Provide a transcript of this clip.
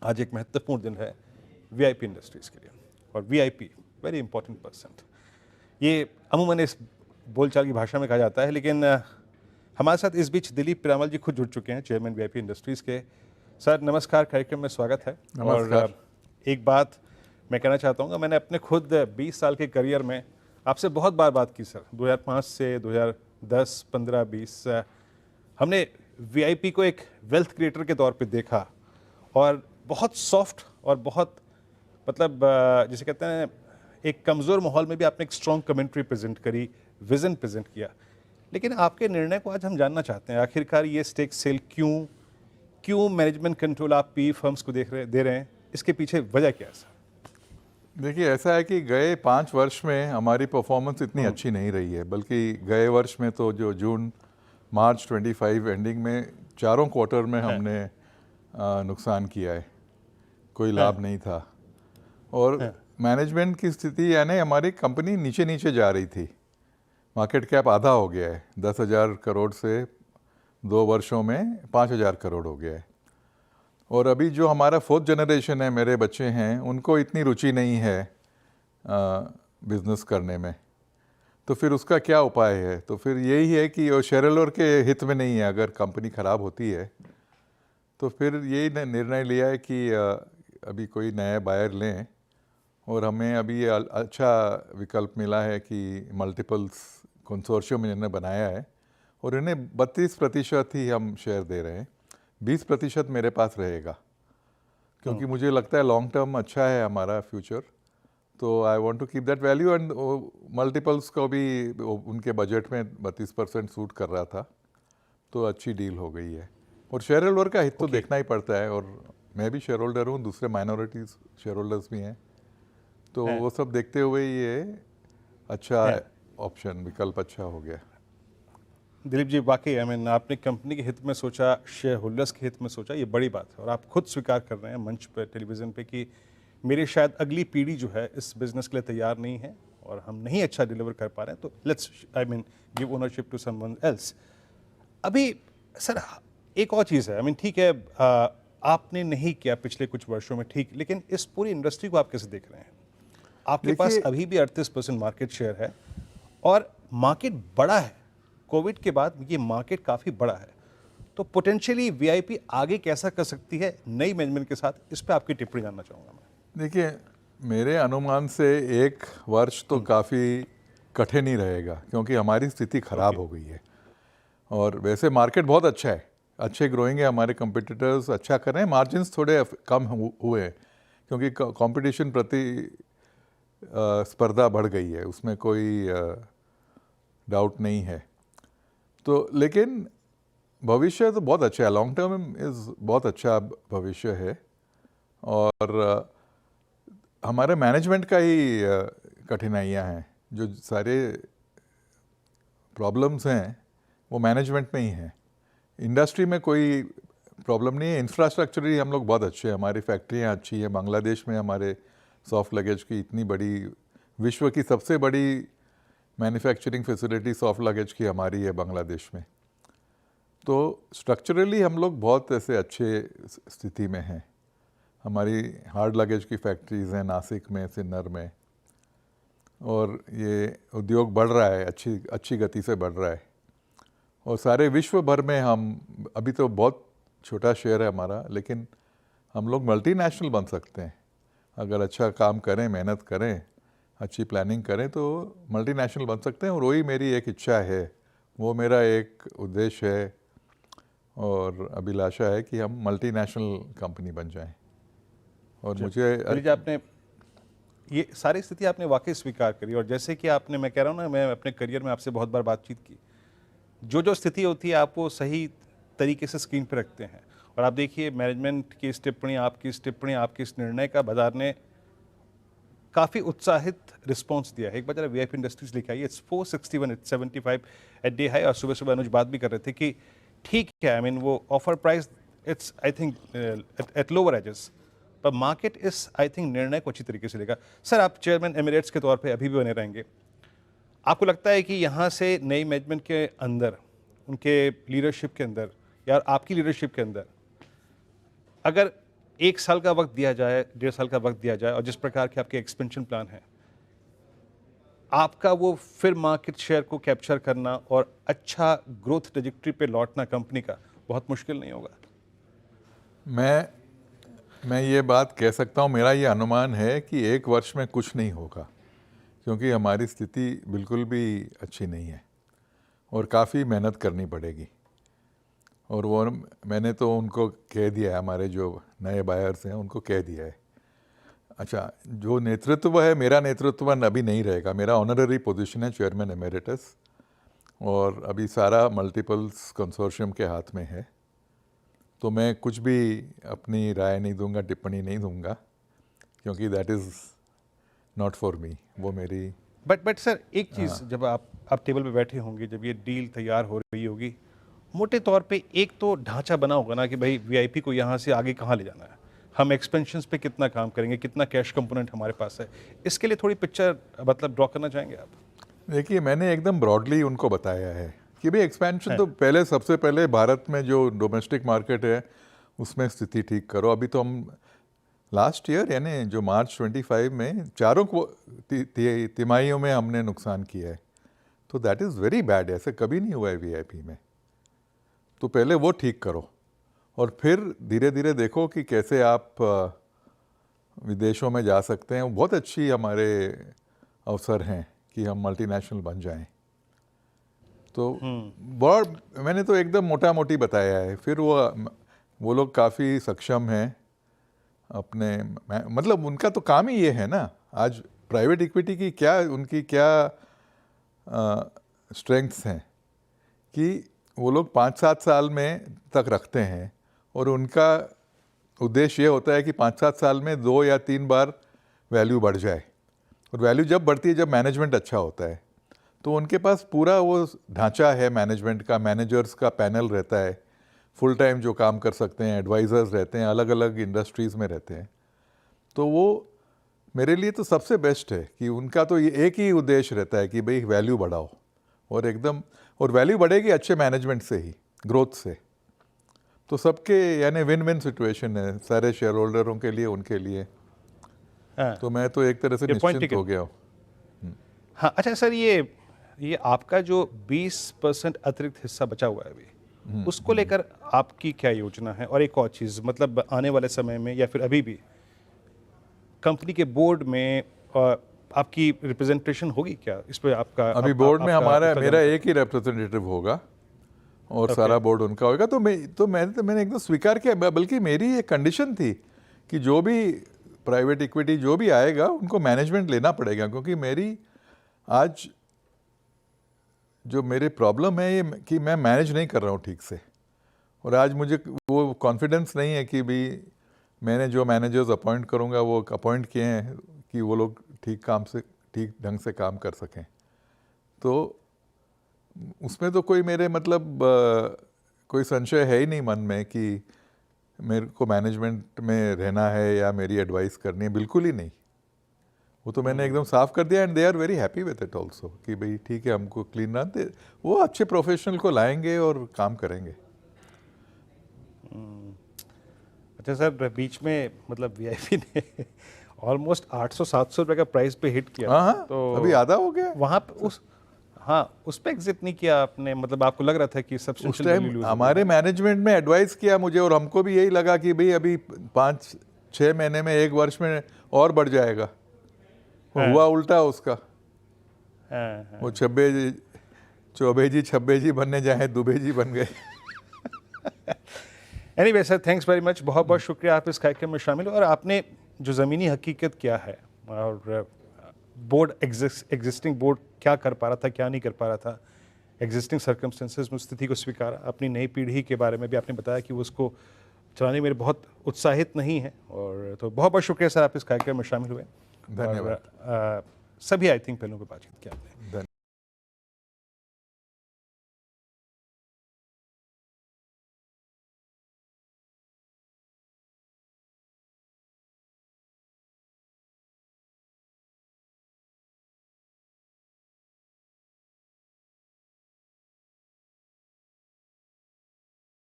आज एक महत्वपूर्ण दिन है वीआईपी इंडस्ट्रीज़ के लिए, और वीआईपी वेरी इंपॉर्टेंट पर्सन। ये अमूमन इस बोलचाल की भाषा में कहा जाता है, लेकिन हमारे साथ इस बीच दिलीप पिरामल जी खुद जुड़ चुके हैं, चेयरमैन वीआईपी इंडस्ट्रीज़ के। सर नमस्कार, कार्यक्रम में स्वागत है। नमस्कार। और एक बात मैं कहना चाहता हूँ, मैंने अपने खुद 20 साल के करियर में आपसे बहुत बार बात की सर। 2005 से 2010, 15, 20 हमने वीआईपी को एक वेल्थ क्रिएटर के तौर पे देखा, और बहुत सॉफ्ट और बहुत मतलब जिसे कहते हैं एक कमज़ोर माहौल में भी आपने एक स्ट्रॉन्ग कमेंट्री प्रेजेंट करी, विज़न प्रेजेंट किया। लेकिन आपके निर्णय को आज हम जानना चाहते हैं, आखिरकार ये स्टेक सेल क्यों मैनेजमेंट कंट्रोल आप पी फर्म्स को दे रहे हैं, इसके पीछे वजह क्या है सर? देखिए, ऐसा है कि गए 5 वर्ष में हमारी परफॉर्मेंस इतनी अच्छी नहीं रही है, बल्कि गए वर्ष में तो जो जून मार्च 25 एंडिंग में चारों क्वार्टर में हमने नुकसान किया है, कोई लाभ नहीं था। और मैनेजमेंट की स्थिति यानी हमारी कंपनी नीचे नीचे जा रही थी। मार्केट कैप आधा हो गया है, 10,000 करोड़ से 2 वर्षों में 5,000 करोड़ हो गया है। और अभी जो हमारा 4th जनरेशन है, मेरे बच्चे हैं, उनको इतनी रुचि नहीं है बिजनेस करने में। तो फिर उसका क्या उपाय है? तो फिर यही है कि वो शेयरहोल्डर के हित में नहीं है। अगर कंपनी ख़राब होती है तो फिर यही निर्णय लिया है कि अभी कोई नया बायर लें। और हमें अभी अच्छा विकल्प मिला है कि मल्टीपल्स कंसोर्शियम इन्होंने बनाया है, और इन्हें 32% ही हम शेयर दे रहे हैं। 20% मेरे पास रहेगा, क्योंकि मुझे लगता है लॉन्ग टर्म अच्छा है हमारा फ्यूचर। तो I want to keep that value. And multiples को भी उनके बजट में 32% सूट कर रहा था, तो अच्छी डील हो गई है। और शेयर होल्डर का हित तो देखना ही पड़ता है, और मैं भी शेयर होल्डर हूँ, दूसरे माइनॉरिटीज शेयर होल्डर्स भी हैं, तो वो सब देखते हुए ये अच्छा ऑप्शन, विकल्प अच्छा हो गया। दिलीप जी, वाकई आपने कंपनी के हित में सोचा, शेयर होल्डर्स के हित में सोचा, ये बड़ी बात है। और आप खुद स्वीकार कर रहे हैं मंच पे, टेलीविज़न पे, कि मेरी शायद अगली पीढ़ी जो है इस बिज़नेस के लिए तैयार नहीं है, और हम नहीं अच्छा डिलीवर कर पा रहे हैं, तो let's give ownership to someone else. अभी सर एक और चीज़ है, ठीक है, आपने नहीं किया पिछले कुछ वर्षों में, ठीक, लेकिन इस पूरी इंडस्ट्री को आप कैसे देख रहे हैं? आपके पास अभी भी 38% मार्केट शेयर है, और मार्केट बड़ा है। कोविड के बाद ये मार्केट काफ़ी बड़ा है, तो पोटेंशियली वीआईपी आगे कैसा कर सकती है नई मैनेजमेंट के साथ? इस पे आपकी टिप्पणी जानना चाहूँगा मैं। देखिए, मेरे अनुमान से 1 वर्ष तो काफ़ी कठिन ही रहेगा, क्योंकि हमारी स्थिति खराब हो गई है। और वैसे मार्केट बहुत अच्छा है, अच्छे ग्रोइंग है, हमारे कंपटीटर्स अच्छा कर रहे हैं, मार्जिन्स थोड़े कम हुए हैं, क्योंकि कंपटीशन प्रति स्पर्धा बढ़ गई है, उसमें कोई डाउट नहीं है। तो लेकिन भविष्य तो बहुत अच्छा है, लॉन्ग टर्म इज़ बहुत अच्छा भविष्य है। और हमारे मैनेजमेंट का ही कठिनाइयाँ हैं, जो सारे प्रॉब्लम्स हैं वो मैनेजमेंट में ही हैं। इंडस्ट्री में कोई प्रॉब्लम नहीं है, इंफ्रास्ट्रक्चरली हम लोग बहुत अच्छे हैं, हमारी फैक्ट्रियाँ अच्छी हैं। बांग्लादेश में हमारे सॉफ्ट लगेज की इतनी बड़ी, विश्व की सबसे बड़ी मैन्युफैक्चरिंग फैसिलिटी सॉफ्ट लगेज की हमारी है बांग्लादेश में। तो स्ट्रक्चरली हम लोग बहुत ऐसे अच्छे स्थिति में हैं। हमारी हार्ड लगेज की फैक्ट्रीज़ हैं नासिक में, सिन्नर में, और ये उद्योग बढ़ रहा है, अच्छी गति से बढ़ रहा है। और सारे विश्व भर में हम, अभी तो बहुत छोटा शेयर है हमारा, लेकिन हम लोग मल्टीनेशनल बन सकते हैं अगर अच्छा काम करें, मेहनत करें, अच्छी प्लानिंग करें, तो मल्टीनेशनल बन सकते हैं। और वही मेरी एक इच्छा है, वो मेरा एक उद्देश्य है और अभिलाषा है कि हम मल्टीनेशनल कंपनी बन जाएं। और मुझे आपने ये सारी स्थिति आपने वाकई स्वीकार करी, और जैसे कि आपने, मैं कह रहा हूँ ना, मैं अपने करियर में आपसे बहुत बार बातचीत की, जो स्थिति होती है आप वो सही तरीके से स्क्रीन पर रखते हैं। और आप देखिए, मैनेजमेंट की इस टिप्पणी, आपकी इस टिप्पणी, आपके इस निर्णय का बाजार ने काफ़ी उत्साहित रिस्पॉन्स दिया है। एक बार जरा वीआईपी इंडस्ट्रीज लिखा है, it's 461, it's 75 at day high. और सुबह सुबह अनुज बात भी कर रहे थे कि ठीक है, वो offer price it's I think at lower ages, पर मार्केट इस आई थिंक निर्णय को अच्छी तरीके से लेगा। सर, आप चेयरमैन एमिरेट्स के तौर पे अभी भी बने रहेंगे। आपको लगता है कि यहाँ से नई मैनेजमेंट के अंदर, उनके लीडरशिप के अंदर, या आपकी लीडरशिप के अंदर, अगर 1 साल का वक्त दिया जाए, 1.5 साल का वक्त दिया जाए और जिस प्रकार के आपके एक्सपेंशन प्लान है, आपका वो फिर मार्केट शेयर को कैप्चर करना और अच्छा ग्रोथ ट्रेजेक्टरी पे लौटना कंपनी का बहुत मुश्किल नहीं होगा? मैं ये बात कह सकता हूँ, मेरा ये अनुमान है कि 1 वर्ष में कुछ नहीं होगा, क्योंकि हमारी स्थिति बिल्कुल भी अच्छी नहीं है और काफ़ी मेहनत करनी पड़ेगी। और वो मैंने तो उनको कह दिया है, हमारे जो नए बायर्स हैं उनको कह दिया है। अच्छा, जो नेतृत्व है, मेरा नेतृत्व अभी नहीं रहेगा, मेरा ऑनररी पोजीशन है चेयरमैन एमेरिटस, और अभी सारा मल्टीपल्स कंसोर्शियम के हाथ में है। तो मैं कुछ भी अपनी राय नहीं दूंगा, टिप्पणी नहीं दूंगा, क्योंकि that is not for me. वो मेरी बट सर एक चीज़, जब आप टेबल पे बैठे होंगे, जब ये डील तैयार हो रही होगी, मोटे तौर पे एक तो ढांचा बना होगा ना कि भाई वीआईपी को यहाँ से आगे कहाँ ले जाना है, हम एक्सपेंशंस पे कितना काम करेंगे, कितना कैश कंपोनेंट हमारे पास है, इसके लिए थोड़ी पिक्चर मतलब ड्रॉ करना चाहेंगे आप? देखिए, मैंने एकदम ब्रॉडली उनको बताया है कि भाई एक्सपेंशन तो पहले, सबसे पहले भारत में जो डोमेस्टिक मार्केट है उसमें स्थिति ठीक करो। अभी तो हम लास्ट ईयर यानी जो मार्च 25 में चारों तिमाहियों में हमने नुकसान किया है, तो दैट इज़ वेरी बैड। ऐसे कभी नहीं हुआ है वीआईपी में। तो पहले वो ठीक करो और फिर धीरे धीरे देखो कि कैसे आप विदेशों में जा सकते हैं। बहुत अच्छी हमारे अवसर हैं कि हम मल्टीनेशनल बन जाएं। तो बहुत मैंने तो एकदम मोटा मोटी बताया है। फिर वो लोग काफ़ी सक्षम हैं अपने, मतलब उनका तो काम ही ये है ना। आज प्राइवेट इक्विटी की क्या, उनकी क्या स्ट्रेंथ्स हैं कि वो लोग 5-7 साल में तक रखते हैं, और उनका उद्देश्य ये होता है कि 5-7 साल में 2 या 3 बार वैल्यू बढ़ जाए। और वैल्यू जब बढ़ती है जब मैनेजमेंट अच्छा होता है। तो उनके पास पूरा वो ढांचा है मैनेजमेंट का, मैनेजर्स का पैनल रहता है, फुल टाइम जो काम कर सकते हैं, एडवाइज़र्स रहते हैं, अलग अलग इंडस्ट्रीज़ में रहते हैं। तो वो मेरे लिए तो सबसे बेस्ट है कि उनका तो ये एक ही उद्देश्य रहता है कि भाई वैल्यू बढ़ाओ, और एकदम, और वैल्यू बढ़ेगी अच्छे मैनेजमेंट से ही, ग्रोथ से। तो सबके यानी विन विन सिचुएशन है, सारे शेयर होल्डरों के लिए, उनके लिए। हाँ। तो मैं तो एक तरह से निश्चिंत हो गया हूँ। हाँ, अच्छा सर, ये आपका जो 20% अतिरिक्त हिस्सा बचा हुआ है अभी, उसको लेकर आपकी क्या योजना है? और एक और चीज़, मतलब आने वाले समय में या फिर अभी भी कंपनी के बोर्ड में आपकी रिप्रेजेंटेशन होगी क्या इस पे? आपका अभी बोर्ड में मेरा एक ही रिप्रेजेंटेटिव होगा और सारा बोर्ड उनका होगा। तो मैंने एकदम स्वीकार किया। बल्कि मेरी एक कंडीशन थी कि जो भी प्राइवेट इक्विटी जो भी आएगा उनको मैनेजमेंट लेना पड़ेगा, क्योंकि मेरी आज जो मेरी प्रॉब्लम है ये कि मैं मैनेज नहीं कर रहा हूँ ठीक से। और आज मुझे वो कॉन्फिडेंस नहीं है कि भी मैंने जो मैनेजर्स अपॉइंट करूँगा वो अपॉइंट किए हैं कि वो लोग ठीक ढंग से काम कर सकें। तो उसमें तो कोई मेरे मतलब कोई संशय है ही नहीं मन में कि मेरे को मैनेजमेंट में रहना है या मेरी एडवाइस करनी है, बिल्कुल ही नहीं। वो तो मैंने एकदम साफ कर दिया, and they are very happy with it also कि भाई ठीक है, हमको क्लीन रन दे, वो अच्छे प्रोफेशनल को लाएंगे और काम करेंगे। अच्छा सर, बीच में मतलब वीआईपी ने ऑलमोस्ट 800-700 रुपए का प्राइस पे हिट किया। हाँ, तो अभी आधा हो गया वहाँ पे उस पे एग्जिट नहीं किया आपने? मतलब आपको लग रहा था कि उस सब्सटेंशियल वैल्यू टाइम लूज हमारे मैनेजमेंट में एडवाइस किया मुझे, और हमको भी यही लगा कि भाई अभी 5-6 महीने में, 1 वर्ष में और बढ़ जाएगा। हुआ उल्टा उसका। वो चौबे जी छब्बे जी बनने जाए, दुबे जी बन गए। Anyway sir, thanks very much, बहुत बहुत शुक्रिया आप इस कार्यक्रम में शामिल हो और आपने जो ज़मीनी हकीकत क्या है और बोर्ड एग्जिस्टिंग बोर्ड क्या कर पा रहा था, क्या नहीं कर पा रहा था, एग्जिस्टिंग सर्कमस्टेंसेस में स्थिति को स्वीकारा, अपनी नई पीढ़ी के बारे में भी आपने बताया कि वो उसको चलाने में बहुत उत्साहित नहीं है। और तो बहुत बहुत शुक्रिया सर, आप इस कार्यक्रम में शामिल हुए। धन्यवाद। सभी आई थिंक पहलुओं पर बातचीत की आपने।